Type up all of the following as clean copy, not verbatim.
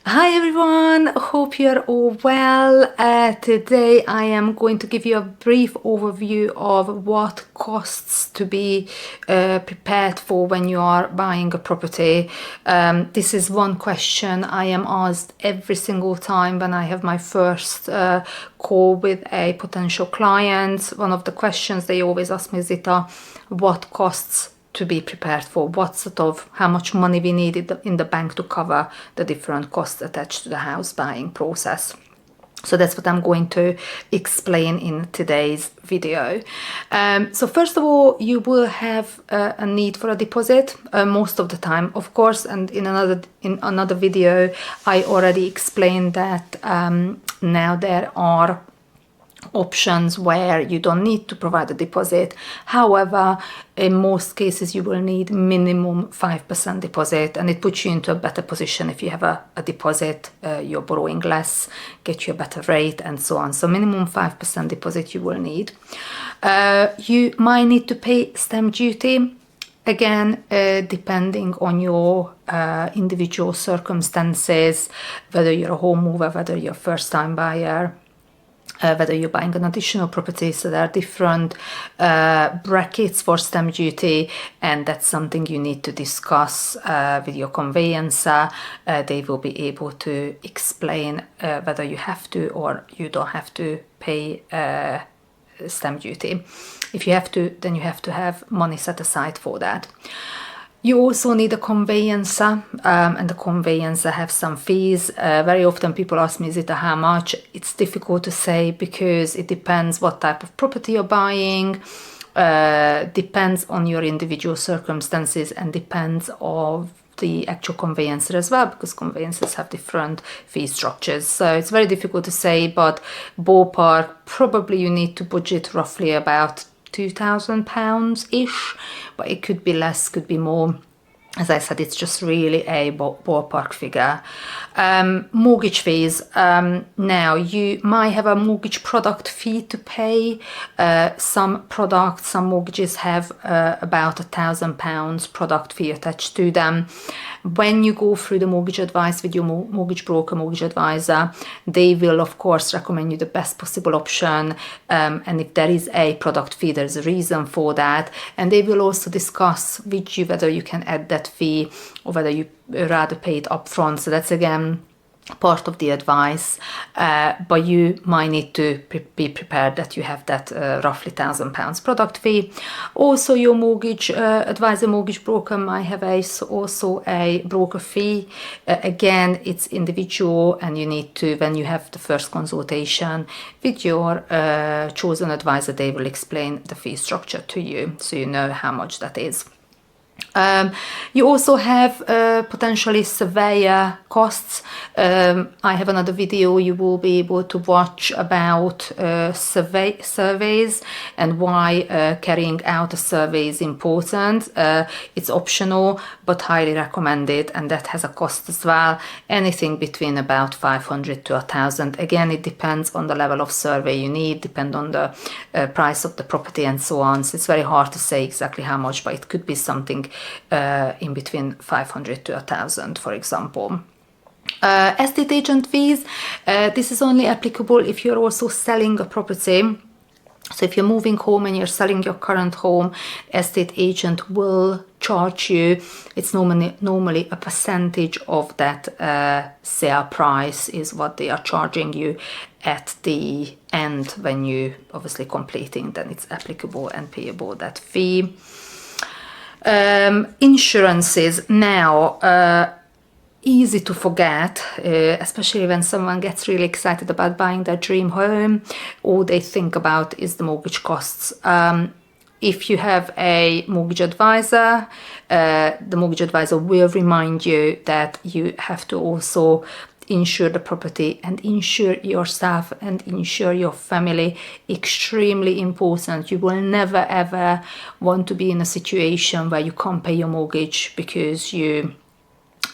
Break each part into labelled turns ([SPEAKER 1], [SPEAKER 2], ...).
[SPEAKER 1] Hi everyone, hope you're all well. Today I am going to give you a brief overview of what costs to be prepared for when you are buying a property. This is one question I am asked every single time when I have my first call with a potential client. One of the questions they always ask me, Zita, what costs to be prepared for, how much money we need in the bank to cover the different costs attached to the house buying process. So that's what I'm going to explain in today's video. So first of all, you will have a need for a deposit most of the time, of course, and in another video I already explained that now there are options where you don't need to provide a deposit. However, in most cases you will need minimum 5% deposit, and it puts you into a better position if you have a deposit. You're borrowing less, get you a better rate, and so on. So minimum 5% deposit you will need. You might need to pay stamp duty, again depending on your individual circumstances, whether you're a home mover, whether you're a first-time buyer, whether you're buying an additional property. So there are different brackets for stamp duty, and that's something you need to discuss with your conveyancer. They will be able to explain whether you have to or you don't have to pay stamp duty. If you have to, then you have to have money set aside for that. You also need a conveyancer, and the conveyancer have some fees. Very often people ask me, Zita, how much? It's difficult to say because it depends what type of property you're buying, depends on your individual circumstances, and depends on the actual conveyancer as well, because conveyancers have different fee structures. So it's very difficult to say, but ballpark, probably you need to budget roughly about £2,000-ish, but it could be less, could be more. As I said, it's just really a ballpark figure. Mortgage fees. Now, you might have a mortgage product fee to pay. Some mortgages have about £1,000 product fee attached to them. When you go through the mortgage advice with your mortgage broker, mortgage advisor, they will of course recommend you the best possible option, and if there is a product fee, there's a reason for that, and they will also discuss with you whether you can add that fee or whether you rather pay it upfront. So that's again part of the advice, but you might need to be prepared that you have that roughly £1,000 product fee. Also, your mortgage advisor, mortgage broker might have also a broker fee. Again, it's individual, and you need to, when you have the first consultation with your chosen advisor, they will explain the fee structure to you, so you know how much that is. You also have potentially surveyor costs. I have another video you will be able to watch about surveys and why carrying out a survey is important. It's optional but highly recommended, and that has a cost as well, anything between about 500 to 1,000. Again, it depends on the level of survey you need, depend on the price of the property and so on. So it's very hard to say exactly how much, but it could be something in between 500 to 1,000, for example. Estate agent fees. This is only applicable if you're also selling a property. So if you're moving home and you're selling your current home, estate agent will charge you. It's normally a percentage of that sale price is what they are charging you at the end when you obviously completing. Then it's applicable and payable, that fee. Insurances. Now, easy to forget, especially when someone gets really excited about buying their dream home. All they think about is the mortgage costs. If you have a mortgage advisor, the mortgage advisor will remind you that you have to also insure the property and insure yourself and insure your family. Extremely important. You will never ever want to be in a situation where you can't pay your mortgage because you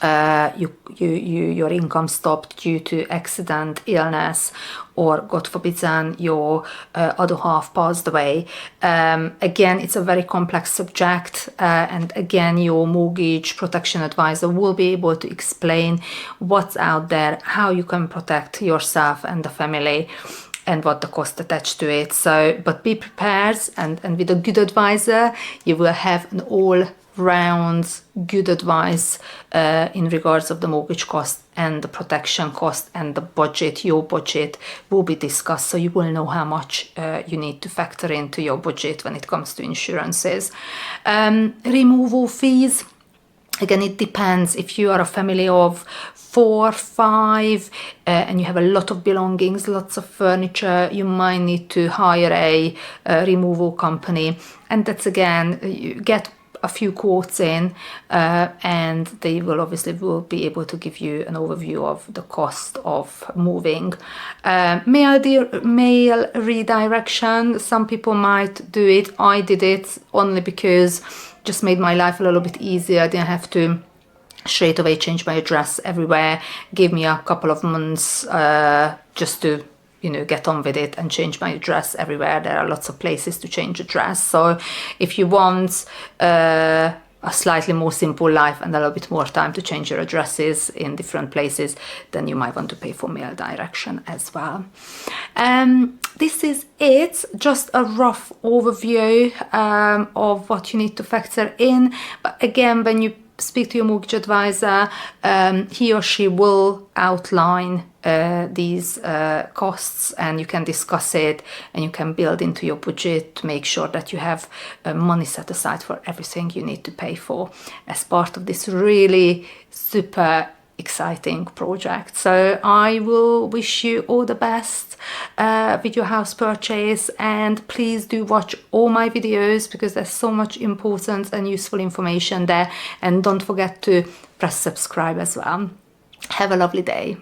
[SPEAKER 1] your income stopped due to accident, illness, or God forbid your other half passed away. Again, it's a very complex subject, and again, your mortgage protection advisor will be able to explain what's out there, how you can protect yourself and the family, and what the cost attached to it. So, but be prepared, and with a good advisor, you will have an all-round good advice in regards of the mortgage cost and the protection cost, and the budget. Your budget will be discussed, so you will know how much you need to factor into your budget when it comes to insurances. Removal fees. Again, it depends. If you are a family of 4, 5, and you have a lot of belongings, lots of furniture, you might need to hire a removal company. And that's, again, you get a few quotes in, and they will be able to give you an overview of the cost of moving. Mail redirection. Some people might do it. I did it only because just made my life a little bit easier. I didn't have to straight away change my address everywhere. Gave me a couple of months just to get on with it and change my address everywhere. There are lots of places to change address. So if you want a slightly more simple life and a little bit more time to change your addresses in different places, then you might want to pay for mail direction as well. This is it, just a rough overview of what you need to factor in. But again, when you speak to your mortgage advisor, he or she will outline these costs, and you can discuss it, and you can build into your budget to make sure that you have money set aside for everything you need to pay for as part of this really super exciting project. So I will wish you all the best with your house purchase, and please do watch all my videos because there's so much important and useful information there, and don't forget to press subscribe as well. Have a lovely day.